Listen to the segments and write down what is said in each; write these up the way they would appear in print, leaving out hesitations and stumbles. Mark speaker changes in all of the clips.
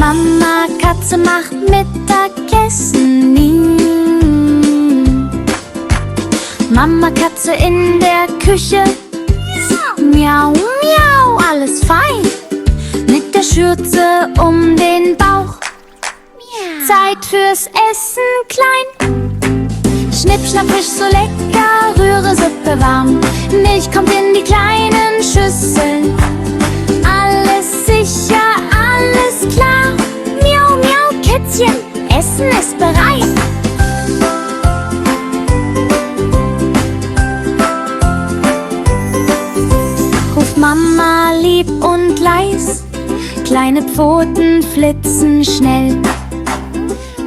Speaker 1: Mama Katze macht Mittagessen. Mama Katze in der Küche. Miau, miau, alles fein. Mit der Schürze um den Bauch. Zeit fürs Essen klein. Schnipp, schnapp, Fisch so lecker, rühre Suppe warm. Milch kommt in die kleinen Schüsseln. Alles sicher, alles klar. Miau, miau, Kätzchen, Essen ist bereit. Ruft Mama lieb und leis. Kleine Pfoten flitzen schnell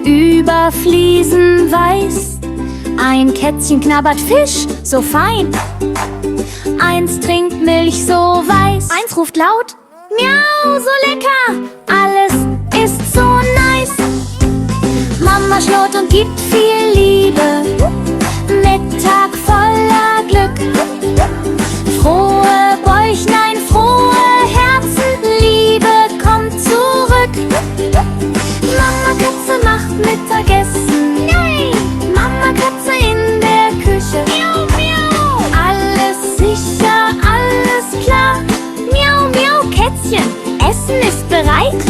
Speaker 1: über Fliesen weiß. Ein Kätzchen knabbert Fisch so fein. Eins trinkt Milch so weiß. Eins ruft laut, miau, so lecker. Alles ist so nice. Mama schnurrt und gibt viel Liebe. Mittag voller Glück. Frohe Bäuchlein, frohe Herzen, Liebe kommt zurück. Mama Katze macht Mittagessen. Yay! Mama Katze in der Küche. Miau, miau. Alles sicher, alles klar. Miau, miau, Kätzchen, Essen ist bereit.